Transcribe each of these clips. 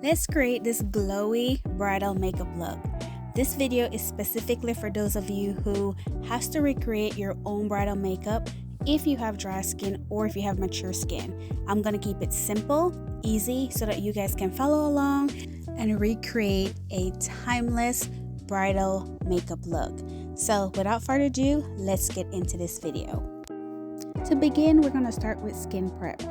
Let's create this glowy bridal makeup look. This video is specifically for those of you who has to recreate your own bridal makeup if you have dry skin or if you have mature skin. I'm gonna keep it simple, easy, so that you guys can follow along and recreate a timeless bridal makeup look. So without further ado, let's get into this video. To begin, we're gonna start with skin prep.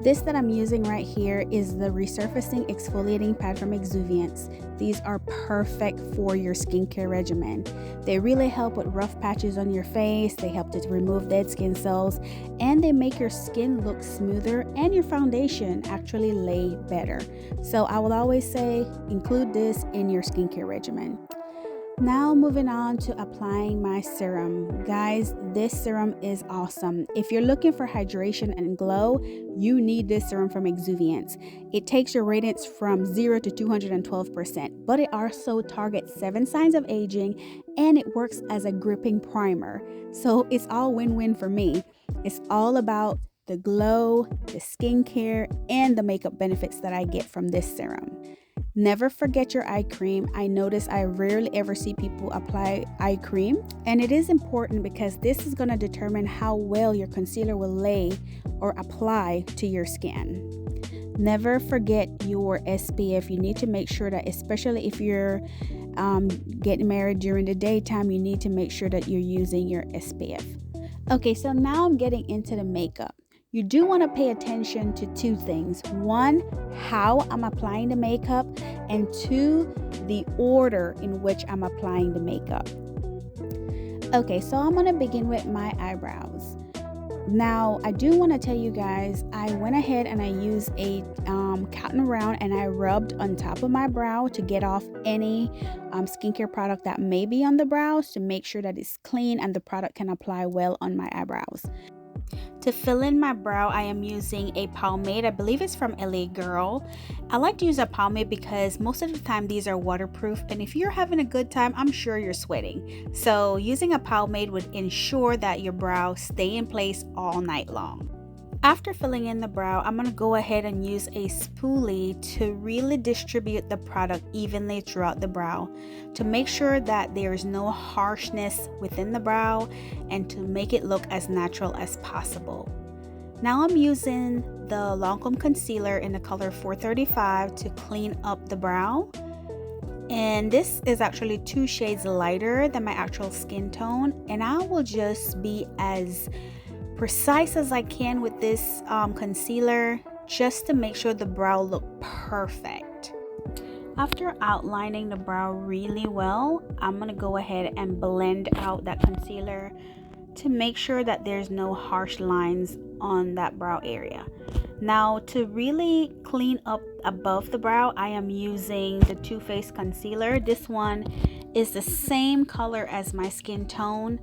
This that I'm using right here is the resurfacing exfoliating pad from Exuviance. These are perfect for your skincare regimen. They really help with rough patches on your face, they help to remove dead skin cells, and they make your skin look smoother and your foundation actually lay better. So I will always say include this in your skincare regimen. Now moving on to applying my serum. Guys, this serum is awesome. If you're looking for hydration and glow, you need this serum from Exuviance. It takes your radiance from 0 to 212%, but it also targets 7 signs of aging and it works as a gripping primer. So it's all win-win for me. It's all about the glow, the skincare, and the makeup benefits that I get from this serum. Never forget your eye cream. I notice I rarely ever see people apply eye cream, and it is important because this is going to determine how well your concealer will lay or apply to your skin. Never forget your SPF. You need to make sure that, especially if you're getting married during the daytime, you need to make sure that you're using your SPF. Okay, so now I'm getting into the makeup. You do want to pay attention to 2 things. 1, how I'm applying the makeup, and 2, the order in which I'm applying the makeup. Okay, so I'm going to begin with my eyebrows. Now, I do want to tell you guys, I went ahead and I used a cotton round and I rubbed on top of my brow to get off any skincare product that may be on the brows, to make sure that it's clean and the product can apply well on my eyebrows. To fill in my brow, I am using a pomade. I believe it's from LA Girl. I like to use a pomade because most of the time these are waterproof, and if you're having a good time, I'm sure you're sweating. So using a pomade would ensure that your brows stay in place all night long. After filling in the brow, I'm going to go ahead and use a spoolie to really distribute the product evenly throughout the brow to make sure that there is no harshness within the brow and to make it look as natural as possible. Now I'm using the Lancome concealer in the color 435 to clean up the brow. And this is actually 2 shades lighter than my actual skin tone, and I will just be as precise as I can with this concealer just to make sure the brow look perfect. After outlining the brow really well, I'm gonna go ahead and blend out that concealer to make sure that there's no harsh lines on that brow area. Now, to really clean up above the brow, I am using the Too Faced concealer. This one is the same color as my skin tone.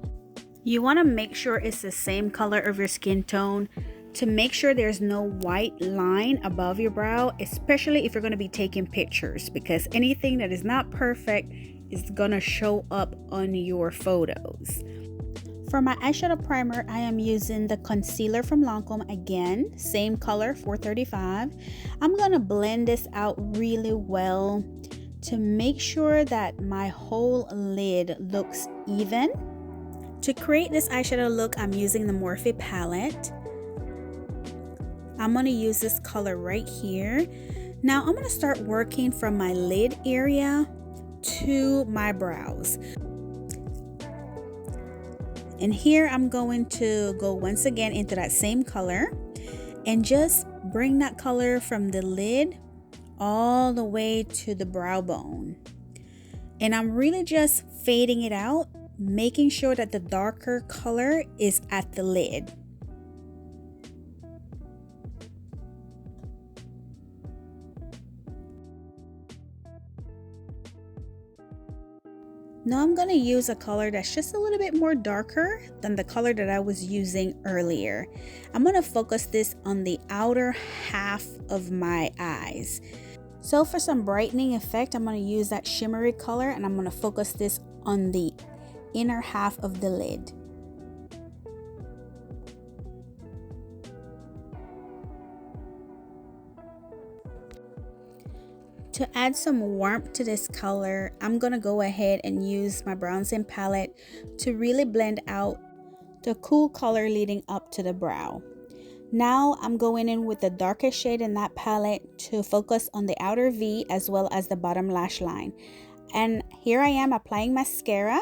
You want to make sure it's the same color of your skin tone to make sure there's no white line above your brow, especially if you're going to be taking pictures, because anything that is not perfect is going to show up on your photos. For my eyeshadow primer, I am using the concealer from Lancome again, same color 435. I'm going to blend this out really well to make sure that my whole lid looks even. To create this eyeshadow look, I'm using the Morphe palette. I'm going to use this color right here. Now I'm going to start working from my lid area to my brows. And here I'm going to go once again into that same color and just bring that color from the lid all the way to the brow bone. And I'm really just fading it out, making sure that the darker color is at the lid. Now I'm going to use a color that's just a little bit more darker than the color that I was using earlier. I'm going to focus this on the outer half of my eyes. So for some brightening effect, I'm going to use that shimmery color and I'm going to focus this on the inner half of the lid. To add some warmth to this color, I'm gonna go ahead and use my bronzing palette to really blend out the cool color leading up to the brow. Now I'm going in with the darkest shade in that palette to focus on the outer V as well as the bottom lash line. And here I am applying mascara,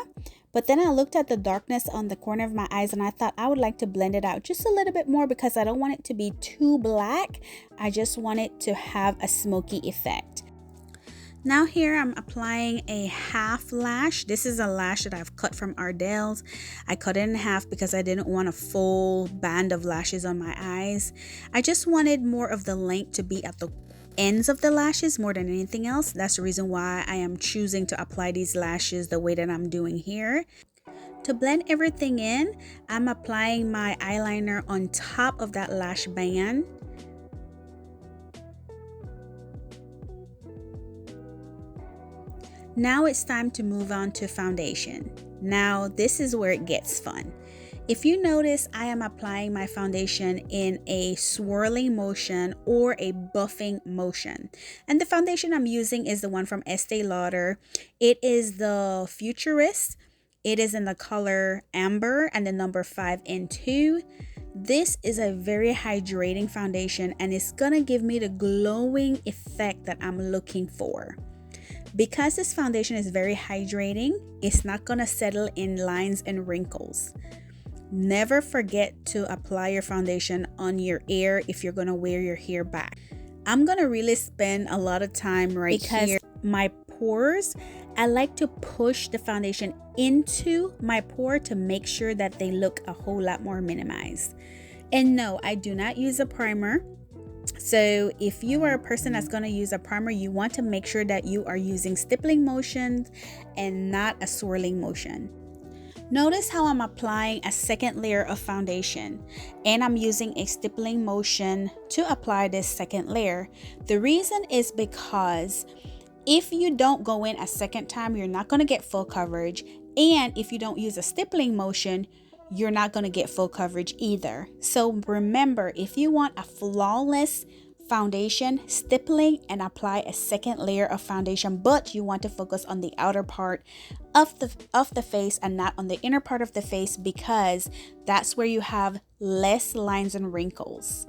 but then I looked at the darkness on the corner of my eyes and I thought I would like to blend it out just a little bit more because I don't want it to be too black. I just want it to have a smoky effect. Now here I'm applying a half lash. This is a lash that I've cut from Ardell's. I cut it in half because I didn't want a full band of lashes on my eyes. I just wanted more of the length to be at the ends of the lashes more than anything else. That's the reason why I am choosing to apply these lashes the way that I'm doing here. To blend everything in, I'm applying my eyeliner on top of that lash band. Now it's time to move on to foundation. Now this is where it gets fun. If you notice, I am applying my foundation in a swirling motion or a buffing motion. And the foundation I'm using is the one from Estee Lauder. It is the Futurist. It is in the color Amber and the number 5N2. This is a very hydrating foundation and it's gonna give me the glowing effect that I'm looking for. Because this foundation is very hydrating, it's not gonna settle in lines and wrinkles. Never forget to apply your foundation on your ear if you're gonna wear your hair back. I'm gonna really spend a lot of time right here. My pores, I like to push the foundation into my pore to make sure that they look a whole lot more minimized. And no, I do not use a primer. So if you are a person that's going to use a primer, you want to make sure that you are using stippling motions and not a swirling motion. Notice how I'm applying a second layer of foundation and I'm using a stippling motion to apply this second layer. The reason is because if you don't go in a second time, you're not going to get full coverage. And if you don't use a stippling motion, you're not going to get full coverage either. So remember, if you want a flawless foundation, stippling and apply a second layer of foundation, but you want to focus on the outer part of the face and not on the inner part of the face because that's where you have less lines and wrinkles.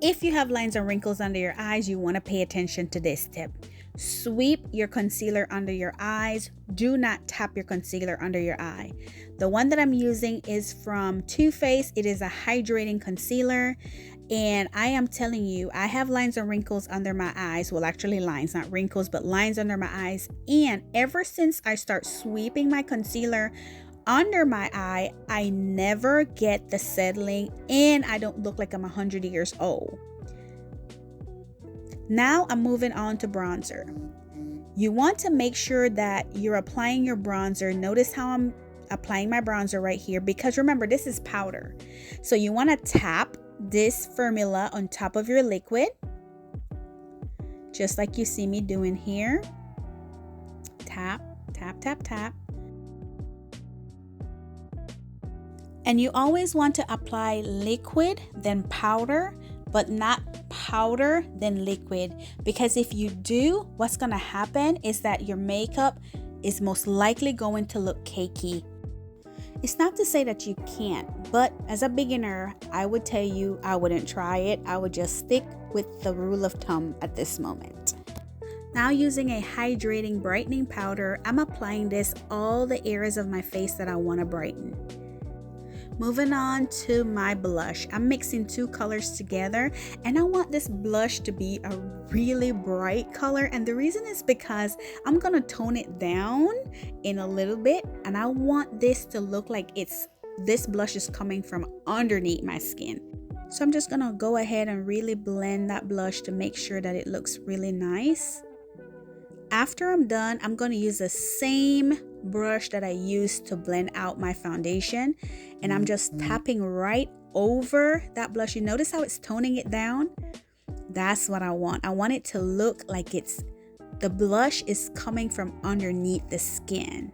If you have lines and wrinkles under your eyes, you want to pay attention to this tip. Sweep your concealer under your eyes. Do not tap your concealer under your eye. The one that I'm using is from Too Faced. It is a hydrating concealer. And I am telling you, I have lines and wrinkles under my eyes. Well, actually lines, not wrinkles, but lines under my eyes. And ever since I start sweeping my concealer under my eye, I never get the settling and I don't look like I'm 100 years old. Now I'm moving on to bronzer. You want to make sure that you're applying your bronzer. Notice how I'm applying my bronzer right here because remember, this is powder. So you want to tap this formula on top of your liquid, just like you see me doing here. Tap, tap, tap, tap. And you always want to apply liquid, then powder, but not powder, then liquid. Because if you do, what's going to happen is that your makeup is most likely going to look cakey. It's not to say that you can't, but as a beginner, I would tell you I wouldn't try it. I would just stick with the rule of thumb at this moment. Now using a hydrating brightening powder, I'm applying this all the areas of my face that I want to brighten. Moving on to my blush. I'm mixing two colors together and I want this blush to be a really bright color, and the reason is because I'm gonna tone it down in a little bit and I want this to look like this blush is coming from underneath my skin. So I'm just gonna go ahead and really blend that blush to make sure that it looks really nice. After I'm done, I'm going to use the same brush that I used to blend out my foundation, and I'm just tapping right over that blush. You notice how it's toning it down? That's what I want. I want it to look like the blush is coming from underneath the skin.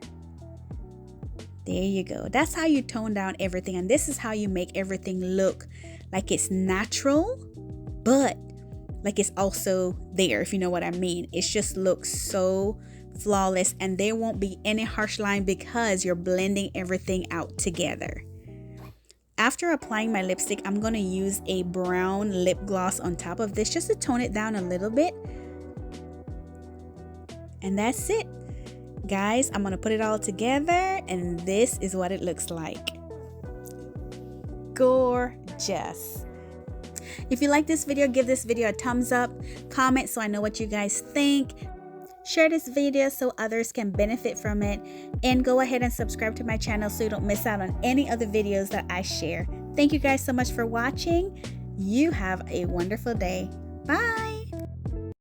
There you go. That's how you tone down everything, and this is how you make everything look like it's natural, but like it's also there, if you know what I mean. It just looks so flawless, and there won't be any harsh line because you're blending everything out together. After applying my lipstick, I'm going to use a brown lip gloss on top of this just to tone it down a little bit. And that's it. Guys, I'm going to put it all together, and this is what it looks like. Gorgeous. If you like this video, give this video a thumbs up, comment so I know what you guys think. Share this video so others can benefit from it, and go ahead and subscribe to my channel so you don't miss out on any other videos that I share. Thank you guys so much for watching. You have a wonderful day. Bye.